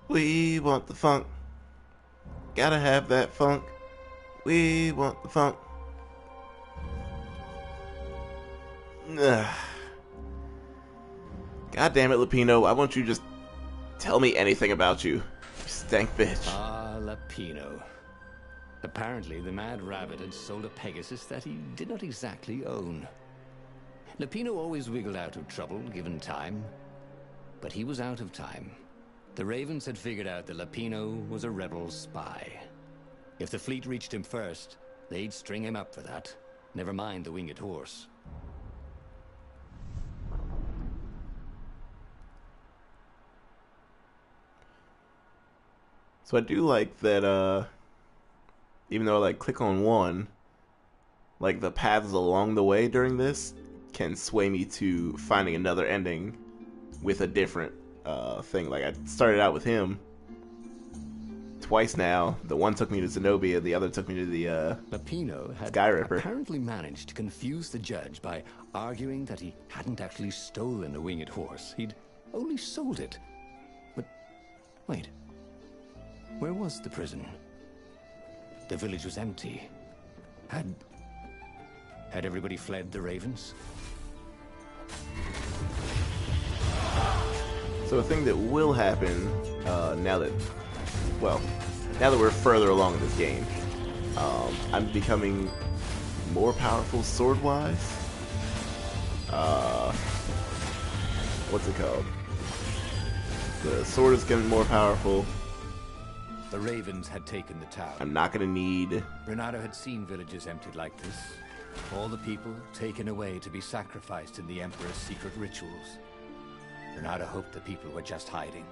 We want the funk. Gotta have that funk. We want the funk. Ugh. God damn it, Lupino. I want you to just tell me anything about you. You stank bitch. Ah, Lupino. Apparently, the Mad Rabbit had sold a Pegasus that he did not exactly own. Lupino always wiggled out of trouble, given time. But he was out of time. The Ravens had figured out that Lupino was a rebel spy. If the fleet reached him first, they'd string him up for that. Never mind the winged horse. So I do like that, even though I like click on one, like the paths along the way during this can sway me to finding another ending with a different thing. Like I started out with him twice now. The one took me to Zenobia, the other took me to the Lupino had Sky Ripper. apparently managed to confuse the judge by arguing that he hadn't actually stolen the winged horse. He'd only sold it. But wait. Where was the prison? The village was empty. Had everybody fled the Ravens? So a thing that will happen now that we're further along in this game, I'm becoming more powerful sword-wise. What's it called? The sword is getting more powerful. The Ravens had taken the town. I'm not gonna need... Renato had seen villages emptied like this. All the people taken away to be sacrificed in the Emperor's secret rituals. Renato hoped the people were just hiding.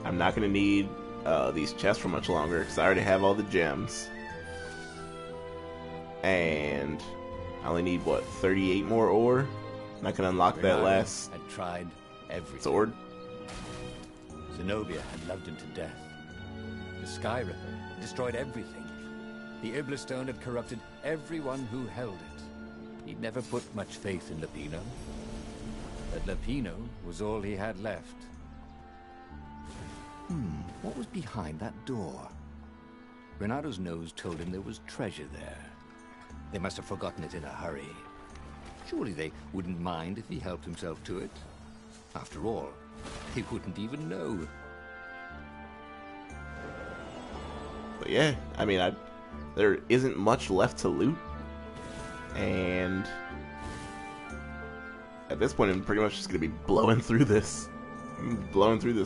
I'm not gonna need these chests for much longer because I already have all the gems. And I only need, what, 38 more ore? And I can unlock that last had tried everything. sword. Zenobia had loved him to death. The Sky Ripper destroyed everything. The Iblistone had corrupted everyone who held it. He'd never put much faith in Lupino. But Lupino was all he had left. What was behind that door? Renato's nose told him there was treasure there. They must have forgotten it in a hurry. Surely they wouldn't mind if he helped himself to it. After all, he wouldn't even know. But yeah, I mean, there isn't much left to loot. And at this point, I'm pretty much just going to be blowing through this.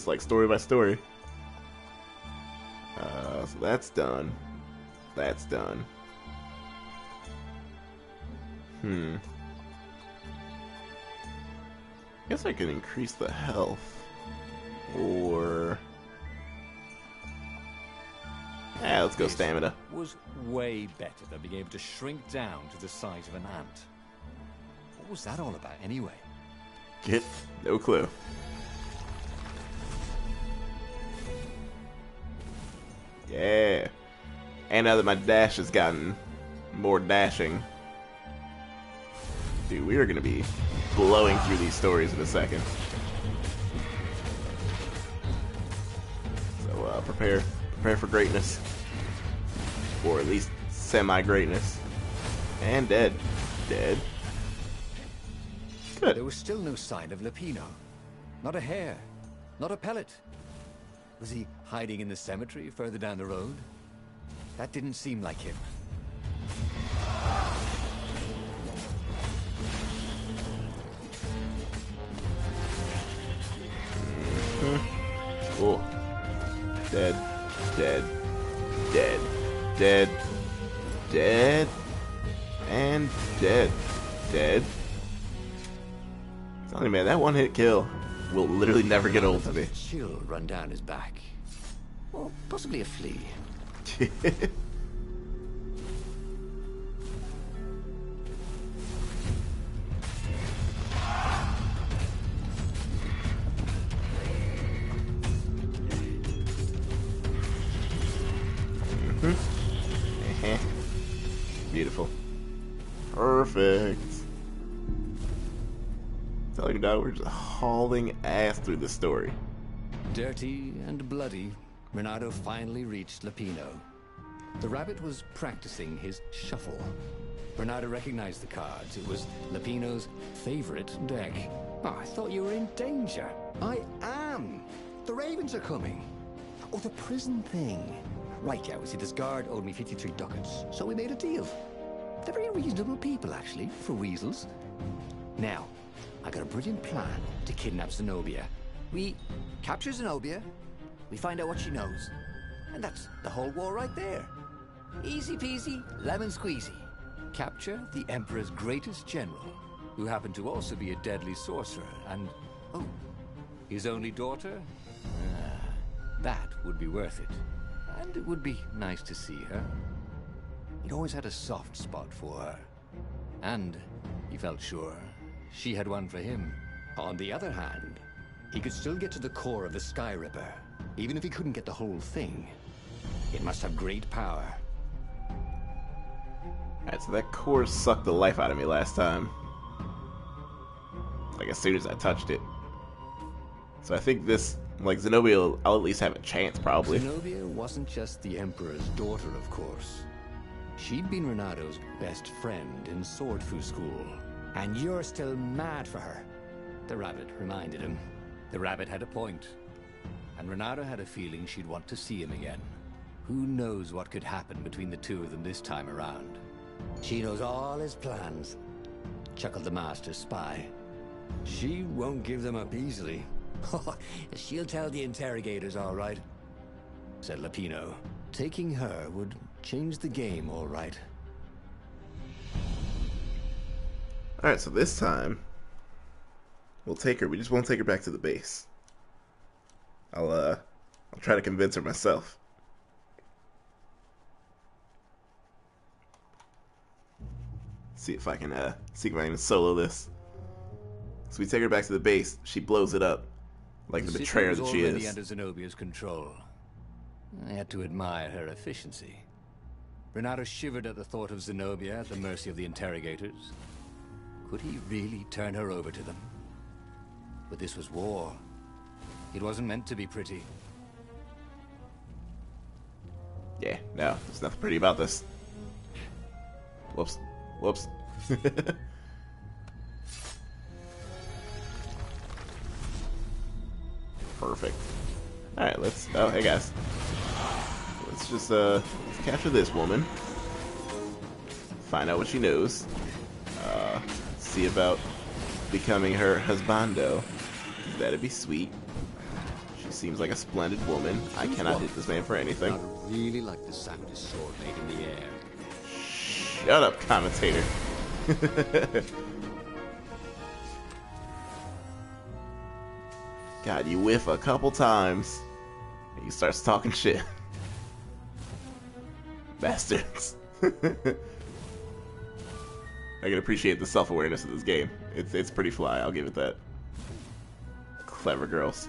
Like story by story. So that's done. That's done. Guess I can increase the health. Or... yeah, let's go This stamina. was way better than being able to shrink down to the size of an ant. What was that all about anyway? Get no clue. Yeah. And now that my dash has gotten more dashing, dude, we are gonna be blowing through these stories in a second. So prepare for greatness, or at least semi-greatness. And dead. Good. There was still no sign of Lupino. Not a hair. Not a pellet. Was he hiding in the cemetery further down the road? That didn't seem like him. Cool. Dead. And dead. Tell me, man, that one-hit kill will literally never get old to me. Chill run down his back. Or possibly a flea. Beautiful. Perfect. Telling you now, we're just hauling ass through the story. Dirty and bloody, Renato finally reached Lapino. The rabbit was practicing his shuffle. Renato recognized the cards. It was Lapino's favorite deck. Oh, I thought you were in danger. I am. The ravens are coming. Oh, the prison thing. Right, yeah, we see this guard owed me 53 ducats, so we made a deal. They're very reasonable people, actually, for weasels. Now, I got a brilliant plan to kidnap Zenobia. We capture Zenobia, we find out what she knows, and that's the whole war right there. Easy peasy, lemon squeezy. Capture the Emperor's greatest general, who happened to also be a deadly sorcerer, and, oh, his only daughter? That would be worth it. And it would be nice to see her. He'd always had a soft spot for her. And he felt sure she had one for him. On the other hand, he could still get to the core of the Sky Ripper, even if he couldn't get the whole thing. It must have great power. Alright, so that core sucked the life out of me last time. Like, as soon as I touched it. So I think this, like, Zenobia, I'll at least have a chance, probably. Zenobia wasn't just the Emperor's daughter, of course. She'd been Renato's best friend in Sword Fu school. And you're still mad for her. The rabbit reminded him. The rabbit had a point. And Renato had a feeling she'd want to see him again. Who knows what could happen between the two of them this time around? She knows all his plans, chuckled the master spy. She won't give them up easily. She'll tell the interrogators, all right, said Lapino. Taking her would change the game, all right. Alright, so this time, we'll take her. We just won't take her back to the base. I'll try to convince her myself. See if I can solo this. So we take her back to the base. She blows it up, like the betrayer that she is. Under Zenobia's control. I had to admire her efficiency. Renato shivered at the thought of Zenobia at the mercy of the interrogators. Could he really turn her over to them? But this was war. It wasn't meant to be pretty. Yeah, no, there's nothing pretty about this. Whoops. Whoops. Perfect. Alright, let's... Oh, hey guys. Let's just, let's capture this woman. Find out what she knows. See about becoming her husbando. That'd be sweet. She seems like a splendid woman. I cannot hit this man for anything. I really like the sound his sword made in the air. Shut up, commentator. God, you whiff a couple times, and he starts talking shit. Bastards. I can appreciate the self-awareness of this game. It's pretty fly, I'll give it that. Clever girls.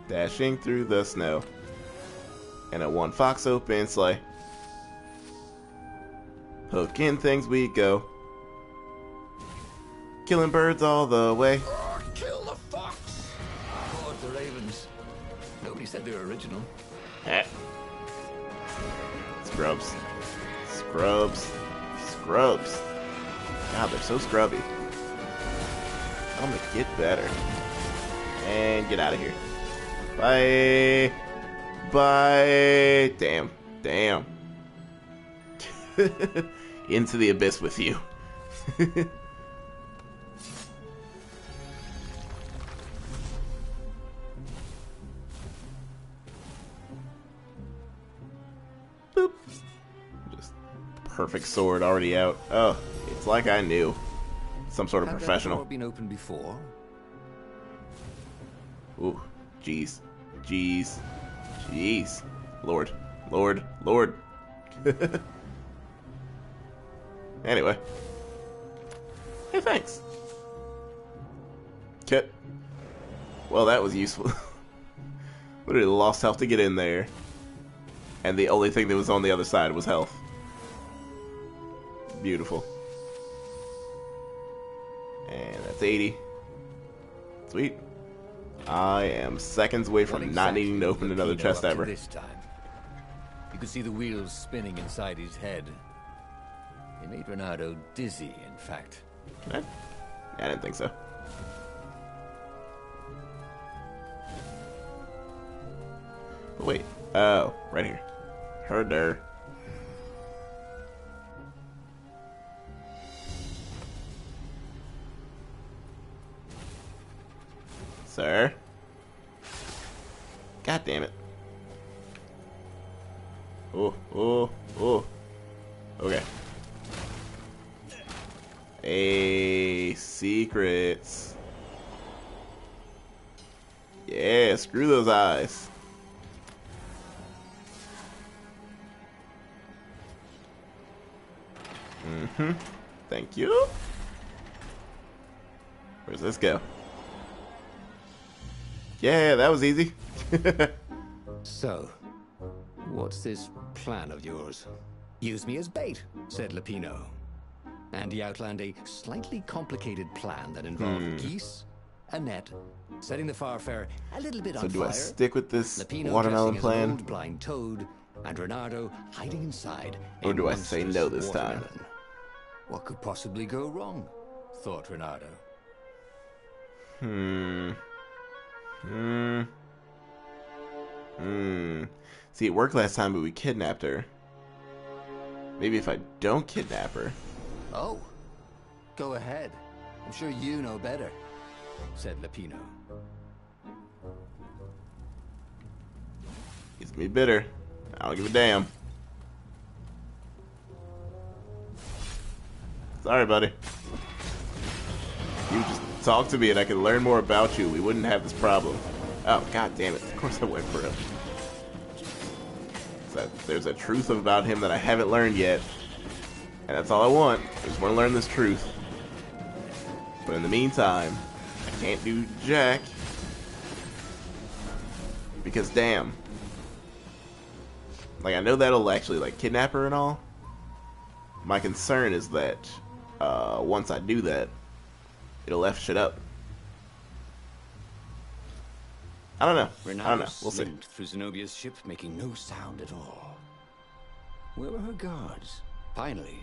Dashing through the snow. And a one fox open sleigh. Poking things we go. Killing birds all the way. Kill the fox! Oh, the ravens. Nobody said they were original. Eh. Scrubs. Scrubs. Scrubs. God, they're so scrubby. I'm gonna get better. And get out of here. Bye. Bye. Damn. Damn. Into the abyss with you. Boop. Just perfect sword already out. Oh, it's like I knew. Some sort of professional. Have that door been opened before? Ooh, jeez. Jeez. Jeez. Lord. Lord. Lord. Anyway. Hey, thanks. Kit. Well, that was useful. Literally lost health to get in there. And the only thing that was on the other side was health. Beautiful. to 80. Sweet. I am seconds away from What not needing to exactly open was another Lupino chest up to ever. this time? You could see the wheels spinning inside his head. They made Renato dizzy, in fact. Eh? I didn't think so. But wait. Oh, right here. Herder. Sir? God damn it. Oh, oh, oh. Okay. Secrets. Yeah, screw those eyes. Thank you. Where's this go? Yeah, that was easy. So, what's this plan of yours? Use me as bait, said Lupino. And he outlined a slightly complicated plan that involved geese, a net, setting the Farfair a little bit So on do fire. I stick with this Lupino watermelon dressing as an plan? old blind toad, and Renardo hiding inside a Or do I say no monstrous this time? watermelon. What could possibly go wrong? Thought Renardo. See, it worked last time, but we kidnapped her. Maybe if I don't kidnap her. Oh, go ahead. I'm sure you know better, said Lupino. He's gonna be bitter. I don't give a damn. Sorry, buddy. You just talk to me and I can learn more about you. We wouldn't have this problem. Oh, god damn it. Of course I went for him. So there's a truth about him that I haven't learned yet. And that's all I want. I just want to learn this truth. But in the meantime, I can't do jack. Because damn. Like, I know that'll actually, like, kidnap her and all. My concern is that once I do that, it'll F shit up. I don't know. I don't know. We'll see. Slipped through Zenobia's ship, making no sound at all. Where were her guards? Finally,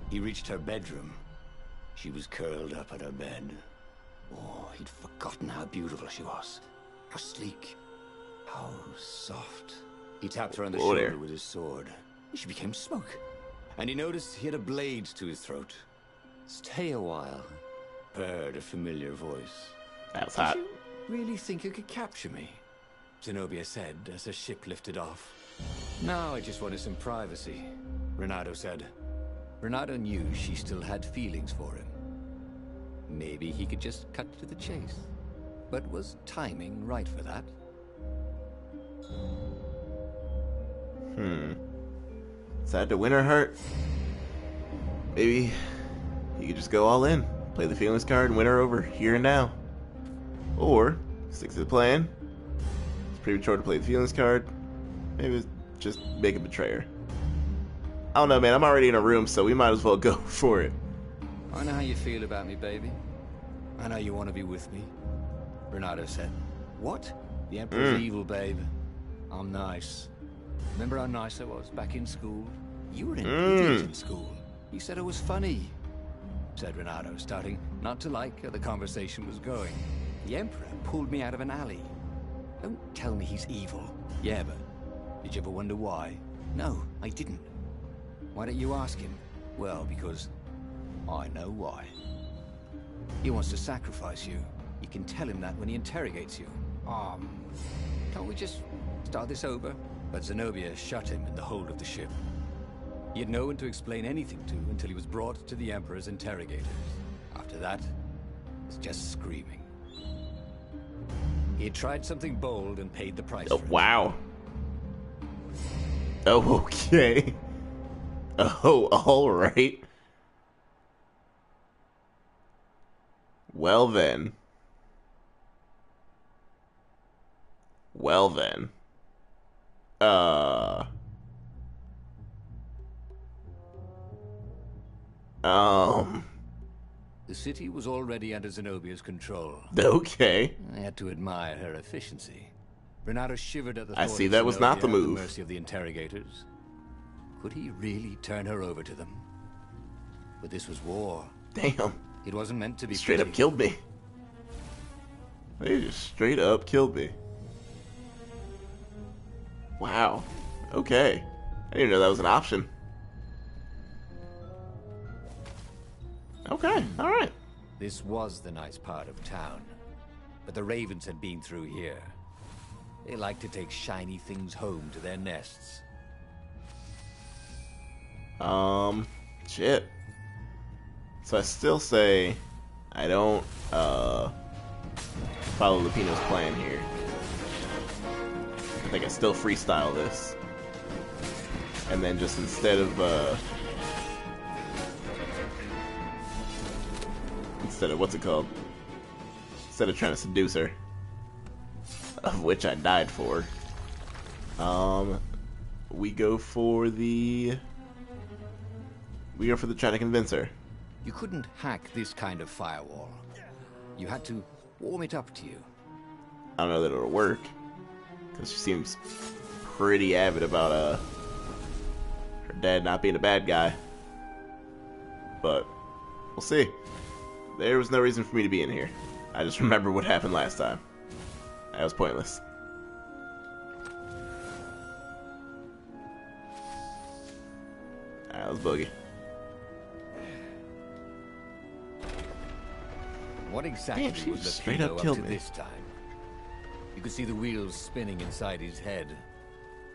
he reached her bedroom. She was curled up at her bed. Oh, he'd forgotten how beautiful she was. How sleek. How soft. He tapped her on the Whoa shoulder there. with his sword. She became smoke. And he noticed he had a blade to his throat. Stay a while, purred a familiar voice. That was hot. Did you really think you could capture me? Zenobia said as her ship lifted off. No, I just wanted some privacy, Renato said. Renato knew she still had feelings for him. Maybe he could just cut to the chase. But was timing right for that? Sad to win or hurt. Maybe you could just go all in. Play the feelings card and win her over here and now. Or stick to the plan. It's premature to play the feelings card. Maybe just make a betrayer. I don't know, man. I'm already in a room, so we might as well go for it. I know how you feel about me, baby. I know you want to be with me, Renato said. What? The Emperor's evil, babe. I'm nice. Remember how nice I was back in school? You were an idiot in school. You said it was funny, said Renato, starting not to like how the conversation was going. The Emperor pulled me out of an alley. Don't tell me he's evil. Yeah, but did you ever wonder why? No, I didn't. Why don't you ask him? Well, because I know why. He wants to sacrifice you. You can tell him that when he interrogates you. Can't we just start this over? But Zenobia shut him in the hold of the ship. He had no one to explain anything to until he was brought to the Emperor's interrogators. After that, it was just screaming. He had tried something bold and paid the price Oh, for it. wow. Oh, okay. Oh, alright. Well then. Well then. The city was already under Zenobia's control. Okay. I had to admire her efficiency. Renato shivered at the I thought see of that was not the Zenobia at move. mercy of the interrogators. Could he really turn her over to them? But this was war. Damn. It wasn't meant to be Straight up pretty. killed me. They just straight up killed me. Wow. Okay. I didn't even know that was an option. Okay, alright. This was the nice part of town. But the ravens had been through here. They like to take shiny things home to their nests. Shit. So I still say I don't, follow Lupino's plan here. I think I still freestyle this. And then just instead of what's it called? Instead of trying to seduce her, of which I died for, we go for the trying to convince her. You couldn't hack this kind of firewall. You had to warm it up to you. I don't know that it'll work, because she seems pretty avid about her dad not being a bad guy. But we'll see. There was no reason for me to be in here. I just remember what happened last time. That was pointless. Alright, let's boogie. What exactly Damn, she was just straight Lupino up up killed to me. this time? You could see the wheels spinning inside his head.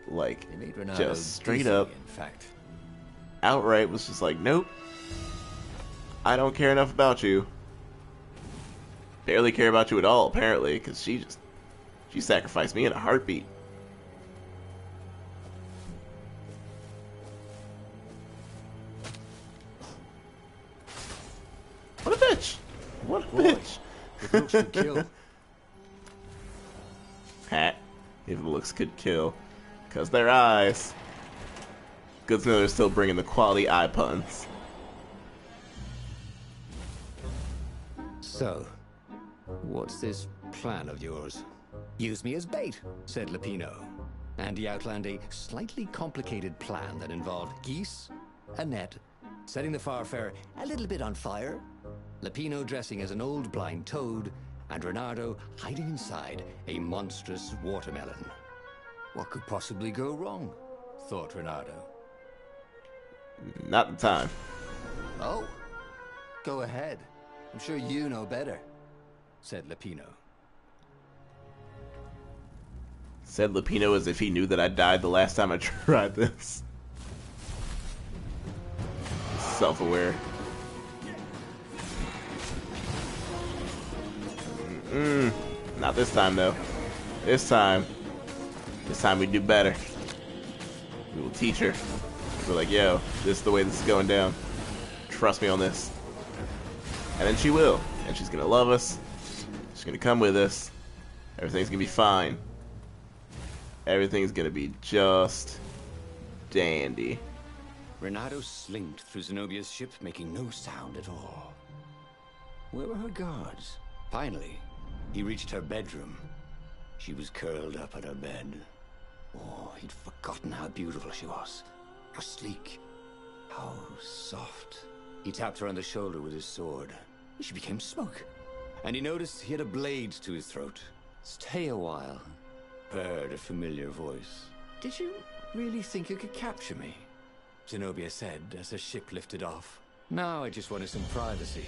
Like, They made Renato just straight dizzy, up, in fact. outright was just like, nope. I don't care enough about you. Barely care about you at all, apparently, because she sacrificed me in a heartbeat. What a bitch! What a Boy, bitch! the looks could kill. Hat. If looks could kill. Because their eyes. Good to know they're still bringing the quality eye puns. So, what's this plan of yours? Use me as bait, said Lupino. And he outlined a slightly complicated plan that involved geese, a net, setting the Farfarer a little bit on fire, Lupino dressing as an old blind toad, and Renato hiding inside a monstrous watermelon. What could possibly go wrong? Thought Renato. Not the time. Oh, go ahead. I'm sure you know better, said Lupino. Said Lupino as if he knew that I died the last time I tried this. Self-aware. Not this time, though. This time we do better. We will teach her. We're like, yo, this is the way this is going down. Trust me on this. And then she will. And she's gonna love us. She's gonna come with us. Everything's gonna be fine. Everything's gonna be just dandy. Renato slinked through Zenobia's ship, making no sound at all. Where were her guards? Finally, he reached her bedroom. She was curled up on her bed. Oh, he'd forgotten how beautiful she was. How sleek. How soft. He tapped her on the shoulder with his sword. She became smoke. And he noticed he had a blade to his throat. Stay a while, purred a familiar voice. Did you really think you could capture me? Zenobia said as her ship lifted off. Now I just wanted some privacy,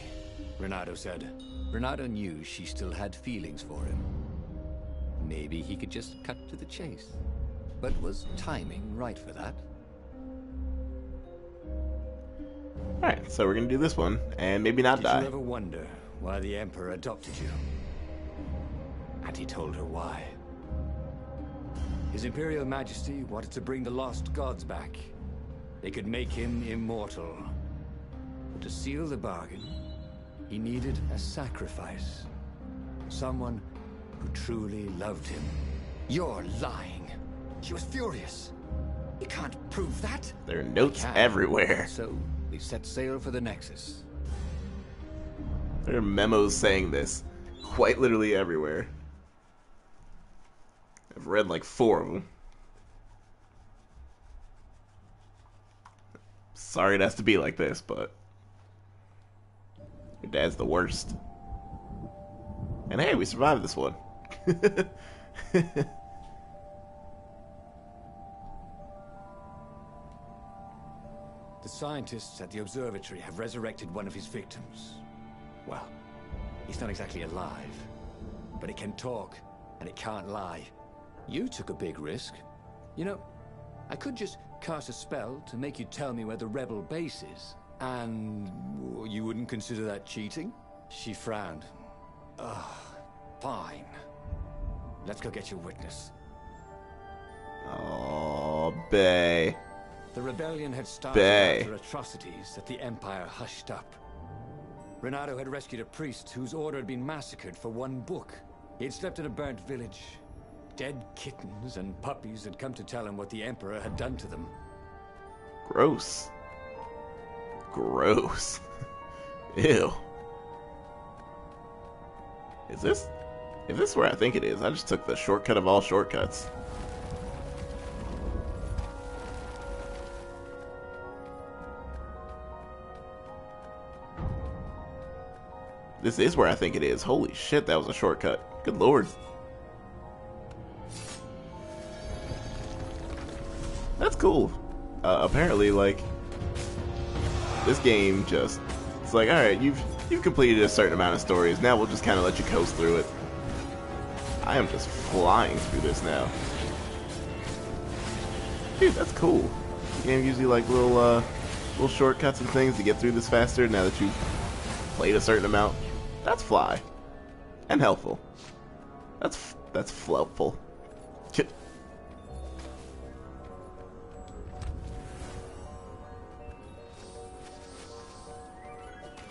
Renato said. Renato knew she still had feelings for him. Maybe he could just cut to the chase. But was timing right for that? Alright, so we're gonna do this one, and maybe not Did die. you ever wonder why the Emperor adopted you? And he told her why. His Imperial Majesty wanted to bring the lost gods back. They could make him immortal. But to seal the bargain, he needed a sacrifice. Someone who truly loved him. You're lying. She was furious. You can't prove that. There are notes Can. everywhere. So we set sail for the Nexus. There are memos saying this quite literally everywhere. I've read like 4 of them. Sorry it has to be like this, but your dad's the worst. And hey, we survived this one. The scientists at the observatory have resurrected one of his victims. Well, he's not exactly alive, but it can talk, and it can't lie. You took a big risk. You know, I could just cast a spell to make you tell me where the rebel base is. And you wouldn't consider that cheating? She frowned. Ugh, fine. Let's go get your witness. Oh, Bay. The rebellion had started after atrocities that the Empire hushed up. Renato had rescued a priest whose order had been massacred for one book. He had slept in a burnt village. Dead kittens and puppies had come to tell him what the Emperor had done to them. Gross. Gross. Ew. Is this... If this is where I think it is, I just took the shortcut of all shortcuts. This is where I think it is. Holy shit, that was a shortcut. Good lord. That's cool. Apparently, like, this game just... It's like, alright, you've completed a certain amount of stories. Now we'll just kind of let you coast through it. I am just flying through this now. Dude, that's cool. The game gives you, like, little shortcuts and things to get through this faster now that you've played a certain amount. That's fly. And helpful. That's helpful.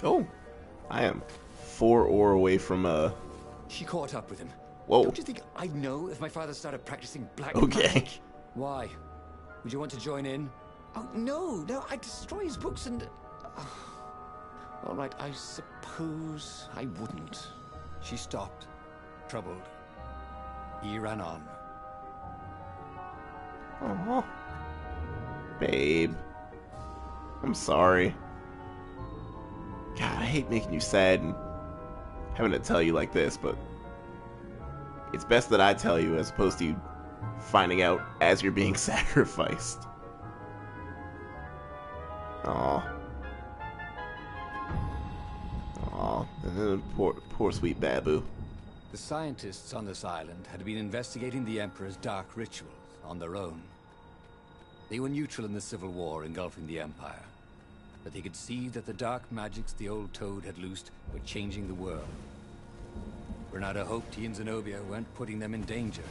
Oh, I am 4 ore away from She caught up with him. Whoa. Don't you think I'd know if my father started practicing black Okay. magic? Why? Would you want to join in? Oh, no, I'd destroy his books and... All right, I suppose I wouldn't. She stopped, troubled. He ran on. Oh, babe. I'm sorry. God, I hate making you sad and having to tell you like this, but it's best that I tell you as opposed to you finding out as you're being sacrificed. Aw. Aw, poor sweet Babu. The scientists on this island had been investigating the Emperor's dark rituals on their own. They were neutral in the civil war engulfing the Empire, but they could see that the dark magics the old Toad had loosed were changing the world. Renato hoped he and Zenobia weren't putting them in danger.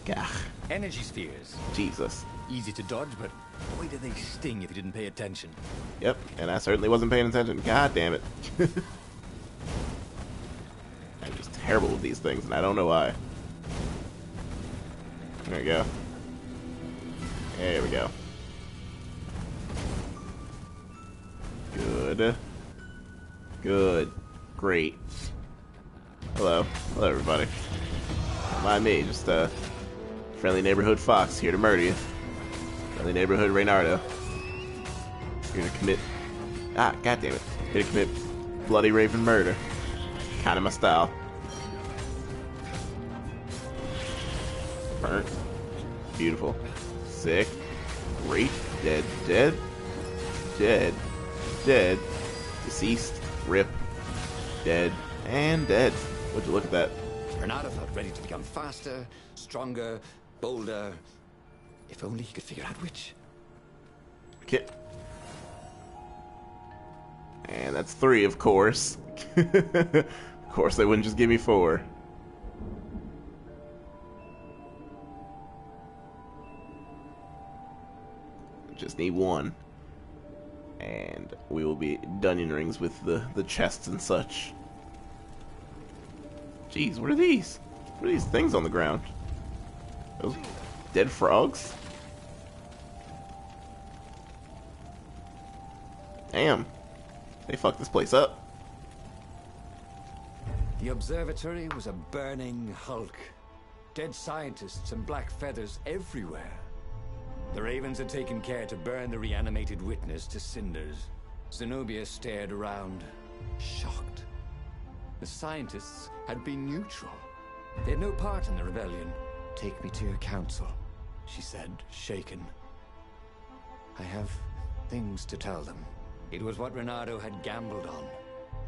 Gah. Energy spheres. Jesus. Easy to dodge, but boy do they sting if you didn't pay attention. Yep, and I certainly wasn't paying attention. God damn it. I'm just terrible with these things, and I don't know why. There we go. There we go. Good. Good. Great. Hello. Hello, everybody. Don't mind me, just friendly neighborhood fox here to murder you. Friendly neighborhood Reynardo. Here to commit... Ah, goddammit. Here to commit bloody raven murder. Kinda my style. Burnt. Beautiful. Sick. Great. Dead. Dead. Dead. Dead. Deceased. Rip. Dead. And dead. Would you look at that? Renato felt ready to become faster, stronger, bolder. If only he could figure out which. Okay. And that's 3, of course. Of course, they wouldn't just give me 4. Just need 1. And we will be dungeon rings with the chests and such. Jeez, what are these? What are these things on the ground? Those dead frogs? Damn. They fucked this place up. The observatory was a burning hulk. Dead scientists and black feathers everywhere. The Ravens had taken care to burn the reanimated witness to cinders. Zenobia stared around, shocked. The scientists had been neutral. They had no part in the rebellion. "Take me to your council," she said, shaken. "I have things to tell them." It was what Renato had gambled on.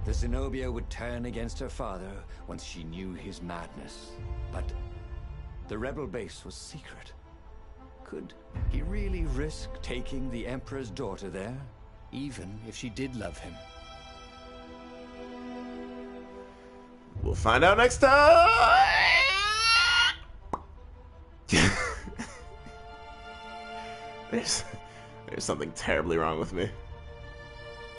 The Zenobia would turn against her father once she knew his madness. But the rebel base was secret. Could he really risk taking the Emperor's daughter there, even if she did love him? We'll find out next time! There's something terribly wrong with me.